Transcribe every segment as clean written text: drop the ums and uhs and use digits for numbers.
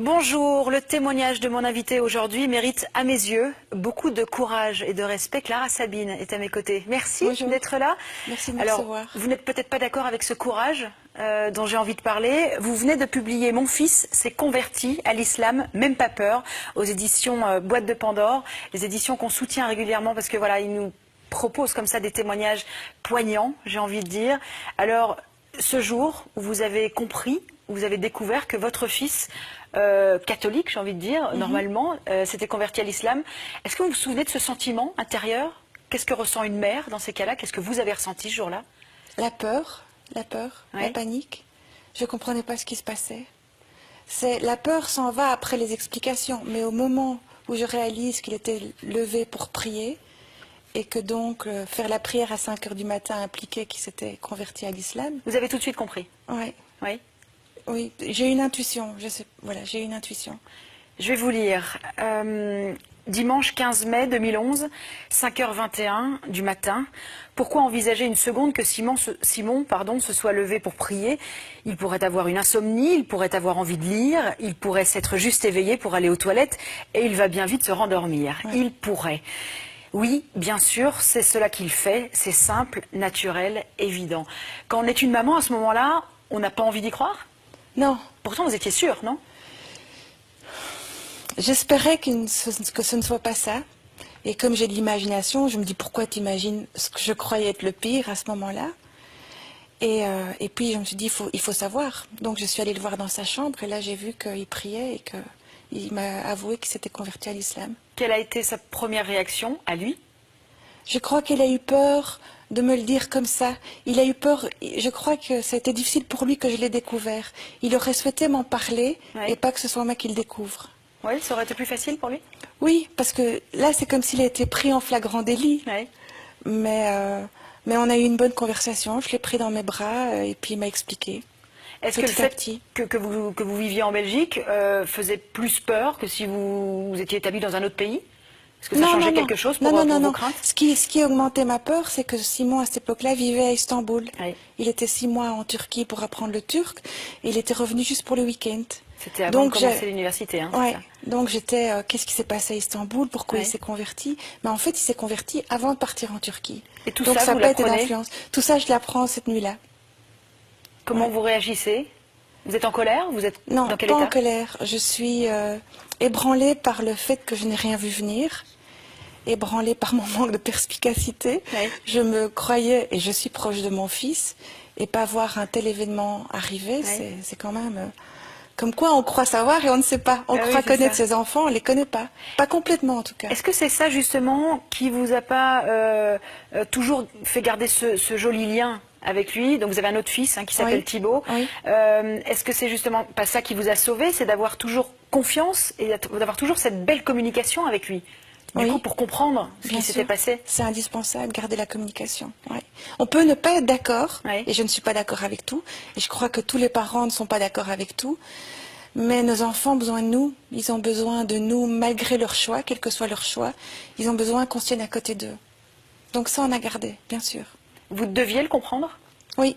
Bonjour, le témoignage de mon invité aujourd'hui mérite à mes yeux beaucoup de courage et de respect. Clara Sabine est à mes côtés. Merci d'être là. Merci de me Alors, recevoir. vous n'êtes peut-être pas d'accord avec ce courage dont j'ai envie de parler. Vous venez de publier Mon fils s'est converti à l'islam, même pas peur, aux éditions Boîte de Pandore, les éditions qu'on soutient régulièrement parce que voilà, ils nous proposent comme ça des témoignages poignants, j'ai envie de dire. Alors, ce jour où vous avez compris, où vous avez découvert que votre fils catholique, j'ai envie de dire, normalement, s'était converti à l'islam. Est-ce que vous vous souvenez de ce sentiment intérieur? Qu'est-ce que ressent une mère dans ces cas-là? Qu'est-ce que vous avez ressenti ce jour-là? La peur, Oui. la panique. Je ne comprenais pas ce qui se passait. La peur s'en va après les explications, mais au moment où je réalise qu'il était levé pour prier et que donc faire la prière à 5 heures du matin impliquait qu'il s'était converti à l'islam. Vous avez tout de suite compris? Ouais. Oui. Oui, j'ai une intuition. Voilà, j'ai une intuition. Je vais vous lire. Dimanche 15 mai 2011, 5h21 du matin. Pourquoi envisager une seconde que Simon se soit levé pour prier? Il pourrait avoir une insomnie, il pourrait avoir envie de lire, il pourrait s'être juste éveillé pour aller aux toilettes et il va bien vite se rendormir. Ouais. Il pourrait. Oui, bien sûr, c'est cela qu'il fait. C'est simple, naturel, évident. Quand on est une maman à ce moment-là, on n'a pas envie d'y croire? Non. Pourtant, vous étiez sûre, non? J'espérais que ce ne soit pas ça. Et comme j'ai de l'imagination, je me dis pourquoi tu imagines ce que je croyais être le pire à ce moment-là. Et puis je me suis dit il faut savoir. Donc je suis allée le voir dans sa chambre et là j'ai vu qu'il priait et qu'il m'a avoué qu'il s'était converti à l'islam. Quelle a été sa première réaction à lui? Je crois qu'il a eu peur de me le dire comme ça. Il a eu peur, je crois que c'était difficile pour lui que je l'ai découvert. Il aurait souhaité m'en parler et pas que ce soit moi qui le découvre. Oui, ça aurait été plus facile pour lui? Oui, parce que là, c'est comme s'il a été pris en flagrant délit. Oui. Mais on a eu une bonne conversation. Je l'ai pris dans mes bras et puis il m'a expliqué. Est-ce que le fait que vous viviez en Belgique faisait plus peur que si vous étiez établi dans un autre pays? Est-ce que ça changeait quelque chose pour vos craintes? Ce qui augmentait ma peur, c'est que Simon, à cette époque-là, vivait à Istanbul. Oui. Il était 6 mois en Turquie pour apprendre le turc. Et il était revenu juste pour le week-end. C'était avant de commencer l'université, hein, ouais. Donc j'étais, qu'est-ce qui s'est passé à Istanbul? Pourquoi il s'est converti? Mais en fait, il s'est converti avant de partir en Turquie. Et tout donc ça, ça vous n'a pas été l'apprenez? d'influence. Tout ça, je l'apprends cette nuit-là. Comment vous réagissez? Vous êtes en colère? Vous êtes non, dans quel état? Non, pas en colère. Je suis ébranlée par le fait que je n'ai rien vu venir. Ébranlée par mon manque de perspicacité. Oui. Je me croyais, et je suis proche de mon fils, et pas voir un tel événement arriver, c'est quand même... Comme quoi on croit savoir et on ne sait pas. On croit connaître ses enfants, on ne les connaît pas. Pas complètement en tout cas. Est-ce que c'est ça justement qui vous a pas toujours fait garder ce joli lien avec lui? Donc vous avez un autre fils qui s'appelle Thibaut. Oui. Est-ce que c'est justement pas ça qui vous a sauvé? C'est d'avoir toujours confiance et d'avoir toujours cette belle communication avec lui? Du coup, pour comprendre ce qui s'était passé. C'est indispensable, garder la communication. Ouais. On peut ne pas être d'accord, et je ne suis pas d'accord avec tout, et je crois que tous les parents ne sont pas d'accord avec tout, mais nos enfants ont besoin de nous, ils ont besoin de nous malgré leur choix, quel que soit leur choix, ils ont besoin qu'on se tienne à côté d'eux. Donc ça, on a gardé, bien sûr. Vous deviez le comprendre? Oui,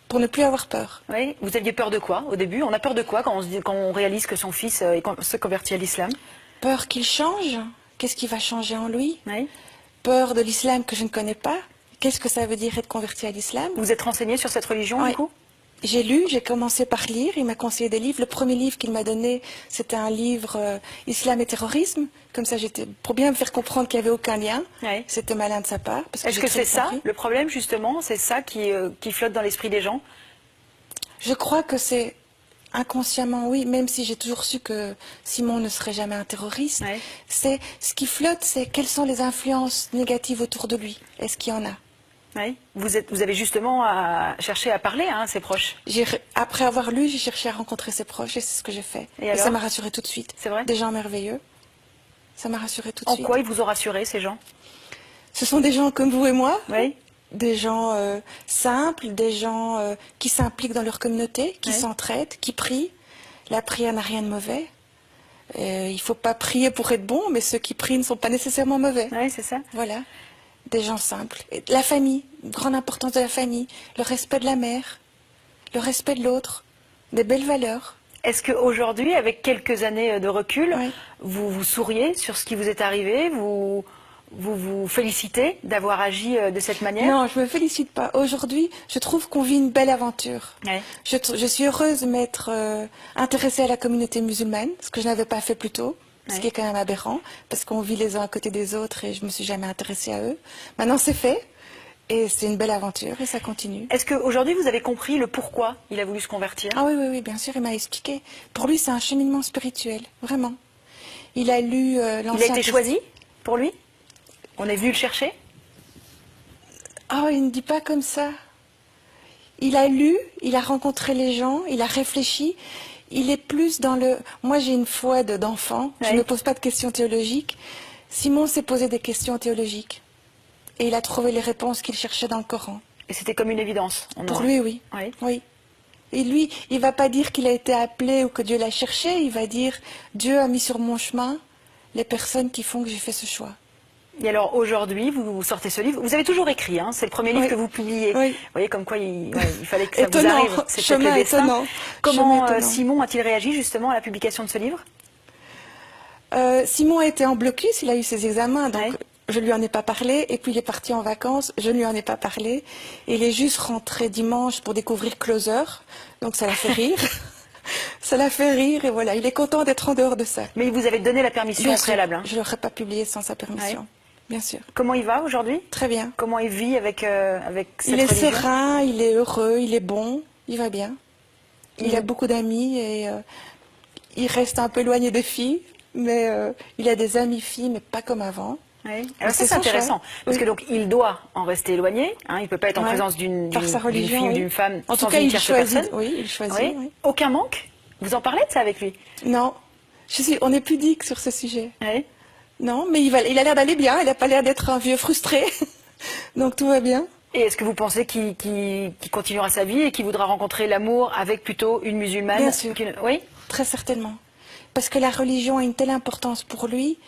pour ne plus avoir peur. Oui. Vous aviez peur de quoi au début? On a peur de quoi quand on réalise que son fils se convertit à l'islam? Peur qu'il change. Qu'est-ce qui va changer en lui? Oui. Peur de l'islam que je ne connais pas. Qu'est-ce que ça veut dire être converti à l'islam? Vous êtes renseigné sur cette religion du coup? J'ai lu, j'ai commencé par lire, il m'a conseillé des livres. Le premier livre qu'il m'a donné, c'était un livre Islam et terrorisme. Comme ça, pour bien me faire comprendre qu'il n'y avait aucun lien. Oui. C'était malin de sa part. Est-ce que c'est ça, le problème justement? C'est ça qui flotte dans l'esprit des gens? Je crois que c'est... Inconsciemment, oui, même si j'ai toujours su que Simon ne serait jamais un terroriste. C'est ce qui flotte, c'est quelles sont les influences négatives autour de lui. Est-ce qu'il y en a? Oui. Vous avez justement cherché à parler à ses proches. Après avoir lu, j'ai cherché à rencontrer ses proches et c'est ce que j'ai fait. Et ça m'a rassuré tout de suite. C'est vrai? Des gens merveilleux. Ça m'a rassuré tout de suite. En quoi ils vous ont rassuré, ces gens? Ce sont des gens comme vous et moi. Oui. Des gens simples, des gens qui s'impliquent dans leur communauté, qui s'entraident, qui prient. La prière n'a rien de mauvais. Il ne faut pas prier pour être bon, mais ceux qui prient ne sont pas nécessairement mauvais. Oui, c'est ça. Voilà. Des gens simples. Et la famille, grande importance de la famille, le respect de la mère, le respect de l'autre, des belles valeurs. Est-ce qu'aujourd'hui, avec quelques années de recul, Oui. vous vous souriez sur ce qui vous est arrivé, vous félicitez d'avoir agi de cette manière? Non, je me félicite pas. Aujourd'hui, je trouve qu'on vit une belle aventure. Ouais. Je suis heureuse de m'être intéressée à la communauté musulmane, ce que je n'avais pas fait plus tôt, ce qui est quand même aberrant, parce qu'on vit les uns à côté des autres et je me suis jamais intéressée à eux. Maintenant, c'est fait. Et c'est une belle aventure et ça continue. Est-ce qu'aujourd'hui, vous avez compris le pourquoi il a voulu se convertir? Ah oui, oui, oui, bien sûr, il m'a expliqué. Pour lui, c'est un cheminement spirituel, vraiment. Il a lu l'Ancien... Il a été choisi pour lui? On est venu le chercher? Oh, il ne dit pas comme ça. Il a lu, il a rencontré les gens, il a réfléchi. Il est plus dans le... Moi, j'ai une foi d'enfant, je Oui. ne pose pas de questions théologiques. Simon s'est posé des questions théologiques. Et il a trouvé les réponses qu'il cherchait dans le Coran. Et c'était comme une évidence. Pour lui, oui. Oui. Oui. Et lui, il va pas dire qu'il a été appelé ou que Dieu l'a cherché. Il va dire, Dieu a mis sur mon chemin les personnes qui font que j'ai fait ce choix. Et alors aujourd'hui, vous sortez ce livre. Vous avez toujours écrit, hein, c'est le premier livre Oui. que vous publiez. Oui. Vous voyez comme quoi il fallait que ça vous Étonnant. arrive. C'est peut-être Chemin le destin. étonnant. Comment Chemin étonnant. Simon a-t-il réagi justement à la publication de ce livre? Simon a été en blocus, il a eu ses examens, donc Ouais. je lui en ai pas parlé. Et puis il est parti en vacances, je ne lui en ai pas parlé. Et il est juste rentré dimanche pour découvrir Closer, donc ça l'a fait rire. Ça l'a fait rire et voilà, il est content d'être en dehors de ça. Mais vous avez donné la permission Bien au préalable. sûr, Hein. je ne l'aurais pas publié sans sa permission. Ouais. Bien sûr. Comment il va aujourd'hui? Très bien. Comment il vit avec cette Il est religion? serein, il est heureux, il est bon, il va bien. Il a beaucoup d'amis et il reste un peu éloigné des filles, mais il a des amis filles, mais pas comme avant. Oui. Alors ça, c'est c'est son intéressant, choix. parce Oui. que donc il doit en rester éloigné. Hein, il ne peut pas être en Ouais. présence d'une Par sa religion, fille ou oui. d'une femme En sans tout cas, une il tierce choisit. personne. Oui, il choisit. Oui. Oui. Aucun manque? Vous en parlez de ça avec lui? Non, on est pudique sur ce sujet. Oui. Non, mais il a l'air d'aller bien. Il n'a pas l'air d'être un vieux frustré, donc tout va bien. Et est-ce que vous pensez qu'il continuera sa vie et qu'il voudra rencontrer l'amour avec plutôt une musulmane? Bien sûr. Oui. Très certainement. Parce que la religion a une telle importance pour lui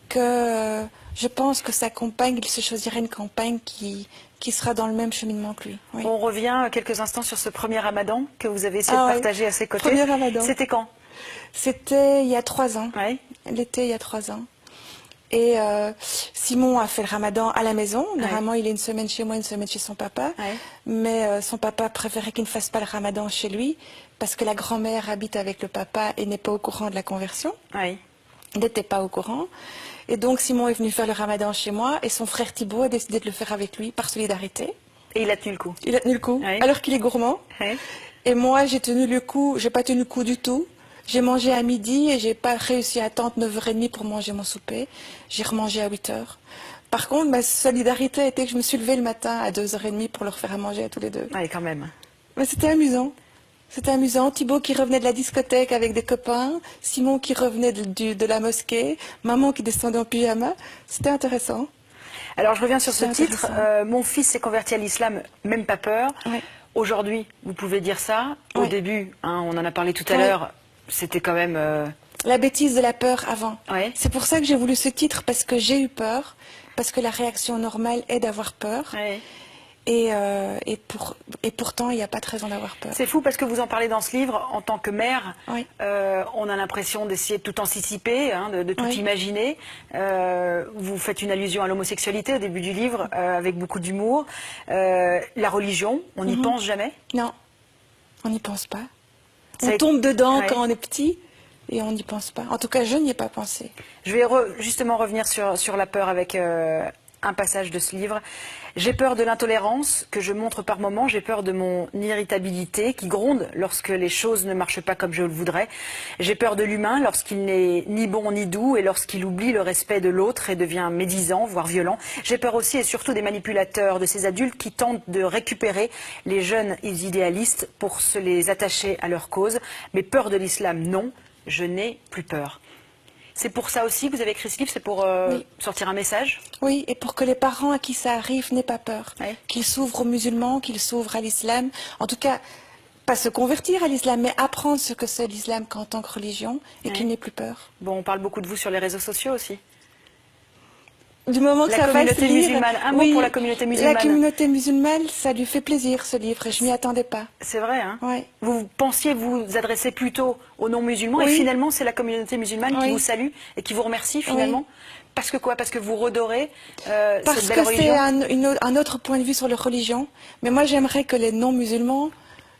que je pense que sa compagne, il se choisirait une compagne qui sera dans le même cheminement que lui. Oui. On revient quelques instants sur ce premier ramadan que vous avez essayé Ah de ouais. partager à ses côtés. Premier ramadan. C'était quand? C'était il y a 3 ans. Oui. L'été, il y a 3 ans. Et Simon a fait le ramadan à la maison. Normalement, il est une semaine chez moi, une semaine chez son papa. Ouais. Mais son papa préférait qu'il ne fasse pas le ramadan chez lui parce que la grand-mère habite avec le papa et n'est pas au courant de la conversion. Oui. Il n'était pas au courant. Et donc, Simon est venu faire le ramadan chez moi et son frère Thibaut a décidé de le faire avec lui par solidarité. Et il a tenu le coup. Il a tenu le coup, Ouais. alors qu'il est gourmand. Oui. Et moi, j'ai tenu le coup, j'ai pas tenu le coup du tout. J'ai mangé à midi et j'ai pas réussi à attendre 9h30 pour manger mon souper. J'ai remangé à 8h. Par contre, ma solidarité a été que je me suis levée le matin à 2h30 pour leur faire à manger à tous les deux. Oui, quand même. Mais c'était amusant. C'était amusant. Thibaut qui revenait de la discothèque avec des copains, Simon qui revenait de la mosquée, maman qui descendait en pyjama. C'était intéressant. Alors je reviens sur ce C'est titre. intéressant. Mon fils s'est converti à l'islam, même pas peur. Ouais. Aujourd'hui, vous pouvez dire ça. Au Ouais. début, hein, on en a parlé tout à Ouais. l'heure, c'était quand même... La bêtise de la peur avant. Ouais. C'est pour ça que j'ai voulu ce titre, parce que j'ai eu peur, parce que la réaction normale est d'avoir peur. Ouais. Et pourtant, il n'y a pas de raison d'avoir peur. C'est fou parce que vous en parlez dans ce livre en tant que mère. Oui. On a l'impression d'essayer de tout anticiper, hein, de tout Oui. imaginer. Vous faites une allusion à l'homosexualité au début du livre avec beaucoup d'humour. La religion, on n'y pense jamais. Non, on n'y pense pas. Ça On a- tombe dedans Ouais. quand on est petit et on n'y pense pas. En tout cas, je n'y ai pas pensé. Je vais justement revenir sur la peur avec un passage de ce livre. J'ai peur de l'intolérance que je montre par moments, j'ai peur de mon irritabilité qui gronde lorsque les choses ne marchent pas comme je le voudrais. J'ai peur de l'humain lorsqu'il n'est ni bon ni doux et lorsqu'il oublie le respect de l'autre et devient médisant, voire violent. J'ai peur aussi et surtout des manipulateurs, de ces adultes qui tentent de récupérer les jeunes idéalistes pour se les attacher à leur cause. Mais peur de l'islam, non, je n'ai plus peur. C'est pour ça aussi que vous avez écrit ce livre, c'est pour Oui. sortir un message? Oui, et pour que les parents à qui ça arrive n'aient pas peur. Ouais. Qu'ils s'ouvrent aux musulmans, qu'ils s'ouvrent à l'islam. En tout cas, pas se convertir à l'islam, mais apprendre ce que c'est l'islam en tant que religion et Ouais. qu'ils n'aient plus peur. Bon, on parle beaucoup de vous sur les réseaux sociaux aussi. Du moment que La ça fasse communauté lire, musulmane. Un mot pour la communauté musulmane. La communauté musulmane, ça lui fait plaisir ce livre et je m'y attendais pas. C'est vrai, hein? Ouais. Vous pensiez vous adresser plutôt aux non-musulmans et finalement c'est la communauté musulmane qui vous salue et qui vous remercie finalement. Parce que quoi? Parce que vous redorez cette belle religion. Parce que c'est un autre point de vue sur la religion. Mais moi j'aimerais que les non-musulmans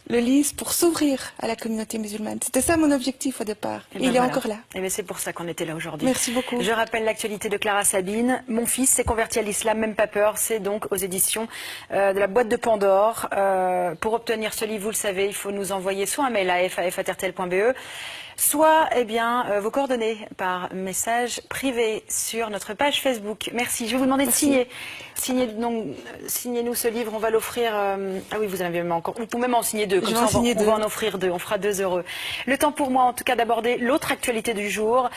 le lisent pour s'ouvrir à la communauté musulmane. C'était ça mon objectif au départ. Et il est encore là. Et bien c'est pour ça qu'on était là aujourd'hui. Merci beaucoup. Je rappelle l'actualité de Clara Sabine. Mon fils s'est converti à l'islam, même pas peur. C'est donc aux éditions de la boîte de Pandore. Pour obtenir ce livre, vous le savez, il faut nous envoyer soit un mail à f@rtl.be, soit vos coordonnées par message privé sur notre page Facebook. Merci. Je vais vous demander de signer. Signez-nous ce livre. On va l'offrir. Ah oui, vous en avez même encore. Vous pouvez même en signer deux. Comme ça, on va en offrir deux. On fera 2 heureux. Le temps pour moi, en tout cas, d'aborder l'autre actualité du jour.